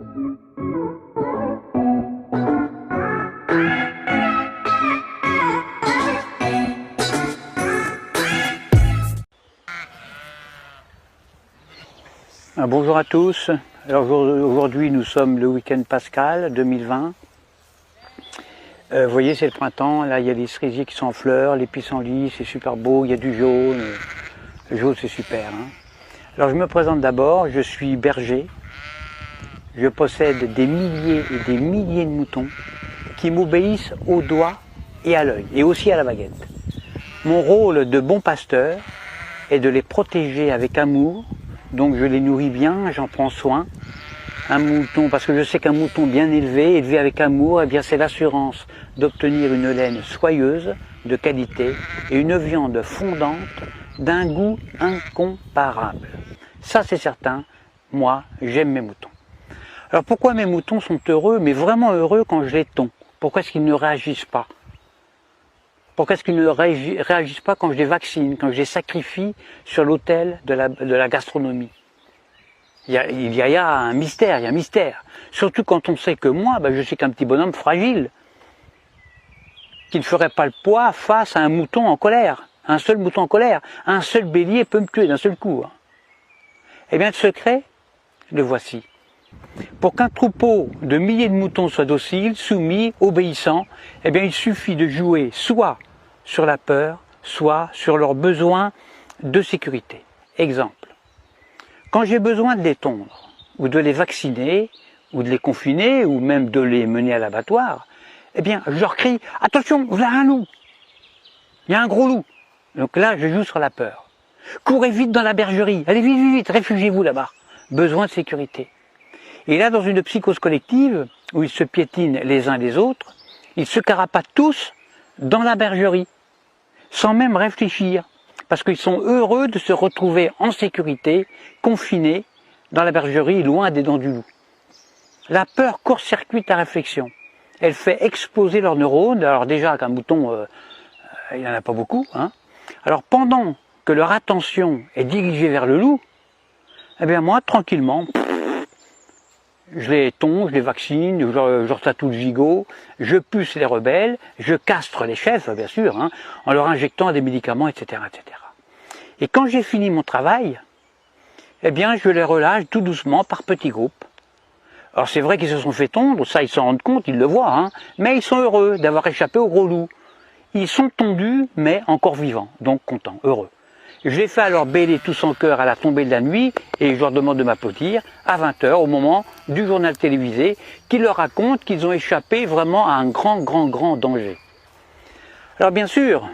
Bonjour à tous. Alors aujourd'hui nous sommes le week-end pascal 2020. Vous voyez, c'est le printemps, là il y a les cerisiers qui sont en fleurs, les pissenlits, c'est super beau, il y a du jaune. Le jaune c'est super. Hein. Alors je me présente d'abord, je suis berger. Je possède des milliers et des milliers de moutons qui m'obéissent au doigt et à l'œil, et aussi à la baguette. Mon rôle de bon pasteur est de les protéger avec amour. Donc je les nourris bien, j'en prends soin. Un mouton, parce que je sais qu'un mouton bien élevé, élevé avec amour, eh bien c'est l'assurance d'obtenir une laine soyeuse, de qualité, et une viande fondante d'un goût incomparable. Ça c'est certain, moi j'aime mes moutons. Alors pourquoi mes moutons sont heureux, mais vraiment heureux quand je les tonds? Pourquoi est-ce qu'ils ne réagissent pas? Pourquoi est-ce qu'ils ne réagissent pas quand je les vaccine, quand je les sacrifie sur l'autel de la gastronomie? Il y a un mystère, il y a un mystère. Surtout quand on sait que moi, je suis qu'un petit bonhomme fragile, qui ne ferait pas le poids face à un mouton en colère, un seul mouton en colère. Un seul bélier peut me tuer d'un seul coup. Eh bien, le secret, le voici. Pour qu'un troupeau de milliers de moutons soit docile, soumis, obéissant, eh bien, il suffit de jouer soit sur la peur, soit sur leurs besoins de sécurité. Exemple, quand j'ai besoin de les tondre, ou de les vacciner, ou de les confiner, ou même de les mener à l'abattoir, eh bien, je leur crie « Attention, voilà un loup ! Il y a un gros loup !» Donc là, je joue sur la peur. « Courez vite dans la bergerie, allez vite, vite, vite, réfugiez-vous là-bas !» Besoin de sécurité. Et là, dans une psychose collective, où ils se piétinent les uns les autres, ils se carapatent tous dans la bergerie, sans même réfléchir, parce qu'ils sont heureux de se retrouver en sécurité, confinés dans la bergerie, loin des dents du loup. La peur court-circuite la réflexion. Elle fait exploser leurs neurones. Alors déjà, qu'un mouton, il n'y en a pas beaucoup. Hein. Alors pendant que leur attention est dirigée vers le loup, eh bien moi, tranquillement, je les tonds, je les vaccine, je leur tatoue le gigot, je puce les rebelles, je castre les chefs, bien sûr, hein, en leur injectant des médicaments, etc., etc. Et quand j'ai fini mon travail, eh bien, je les relâche tout doucement par petits groupes. Alors c'est vrai qu'ils se sont fait tondre, ça ils s'en rendent compte, ils le voient, hein, mais ils sont heureux d'avoir échappé au gros loup. Ils sont tondus, mais encore vivants, donc contents, heureux. Je les fais alors bêler tous en chœur à la tombée de la nuit et je leur demande de m'applaudir à 20 h au moment du journal télévisé qui leur raconte qu'ils ont échappé vraiment à un grand danger. Alors bien sûr,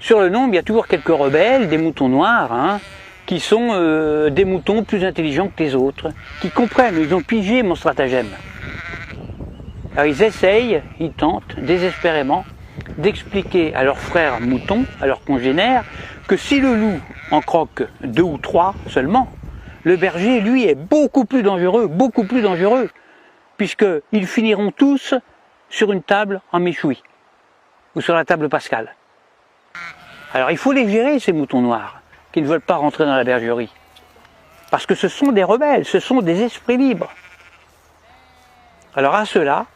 sur le nombre, il y a toujours quelques rebelles, des moutons noirs, hein, qui sont des moutons plus intelligents que les autres, qui comprennent, ils ont pigé mon stratagème. Alors ils essayent, ils tentent désespérément d'expliquer à leurs frères moutons, à leurs congénères, que si le loup en croque 2 ou 3 seulement, le berger, lui, est beaucoup plus dangereux, puisqu'ils finiront tous sur une table en méchoui, ou sur la table pascale. Alors il faut les gérer, ces moutons noirs, qui ne veulent pas rentrer dans la bergerie, parce que ce sont des rebelles, ce sont des esprits libres. Alors à ceux-là,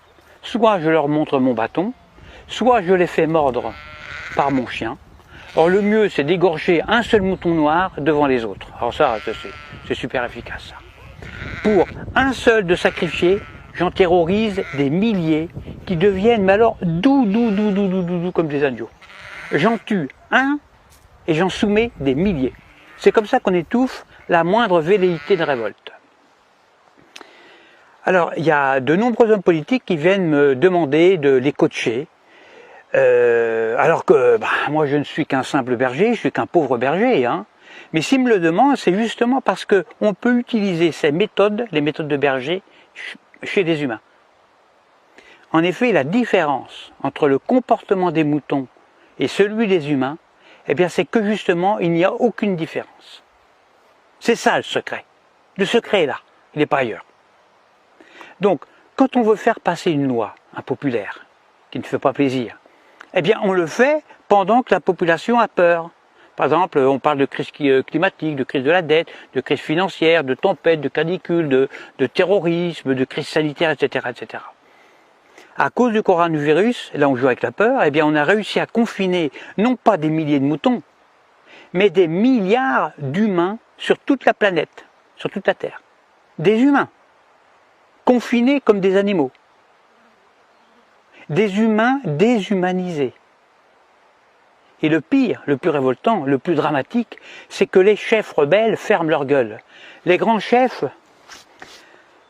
soit je leur montre mon bâton, soit je les fais mordre par mon chien. Or le mieux c'est d'égorger un seul mouton noir devant les autres. Alors ça c'est super efficace ça. Pour un seul de sacrifier, j'en terrorise des milliers qui deviennent mais alors doux comme des agneaux. J'en tue un et j'en soumets des milliers. C'est comme ça qu'on étouffe la moindre velléité de révolte. Alors il y a de nombreux hommes politiques qui viennent me demander de les coacher. Alors que moi je ne suis qu'un simple berger, je suis qu'un pauvre berger, hein. Mais s'ils me le demandent, c'est justement parce qu'on peut utiliser ces méthodes, les méthodes de berger, chez des humains. En effet, la différence entre le comportement des moutons et celui des humains, eh bien c'est que justement il n'y a aucune différence. C'est ça le secret. Le secret est là, il n'est pas ailleurs. Donc, quand on veut faire passer une loi impopulaire, qui ne fait pas plaisir, eh bien on le fait pendant que la population a peur. Par exemple, on parle de crise climatique, de crise de la dette, de crise financière, de tempête, de canicule, de terrorisme, de crise sanitaire, etc., etc. À cause du coronavirus, là on joue avec la peur, eh bien on a réussi à confiner non pas des milliers de moutons, mais des milliards d'humains sur toute la planète, sur toute la Terre. Des humains, confinés comme des animaux. Des humains déshumanisés. Et le pire, le plus révoltant, le plus dramatique, c'est que les chefs rebelles ferment leur gueule. Les grands chefs,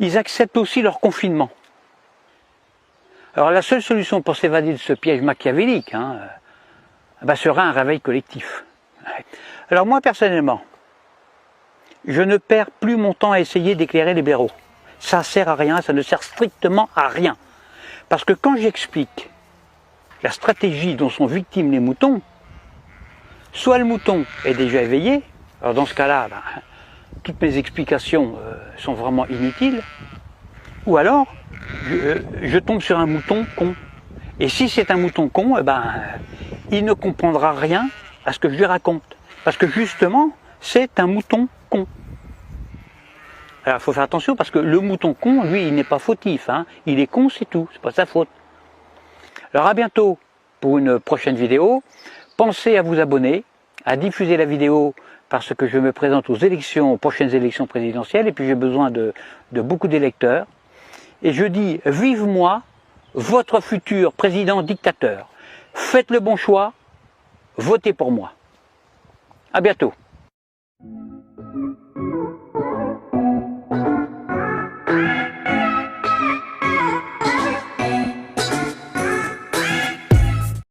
ils acceptent aussi leur confinement. Alors la seule solution pour s'évader de ce piège machiavélique sera un réveil collectif. Alors moi personnellement, je ne perds plus mon temps à essayer d'éclairer les blaireaux. Ça ne sert à rien, ça ne sert strictement à rien. Parce que quand j'explique la stratégie dont sont victimes les moutons, soit le mouton est déjà éveillé, alors dans ce cas-là, toutes mes explications sont vraiment inutiles, ou alors je tombe sur un mouton con. Et si c'est un mouton con, il ne comprendra rien à ce que je lui raconte. Parce que justement, c'est un mouton con. Alors il faut faire attention parce que le mouton con, lui, il n'est pas fautif. Il est con, c'est tout, c'est pas sa faute. Alors à bientôt pour une prochaine vidéo. Pensez à vous abonner, à diffuser la vidéo parce que je me présente aux prochaines élections présidentielles et puis j'ai besoin de beaucoup d'électeurs. Et je dis, vive moi, votre futur président dictateur. Faites le bon choix, votez pour moi. À bientôt.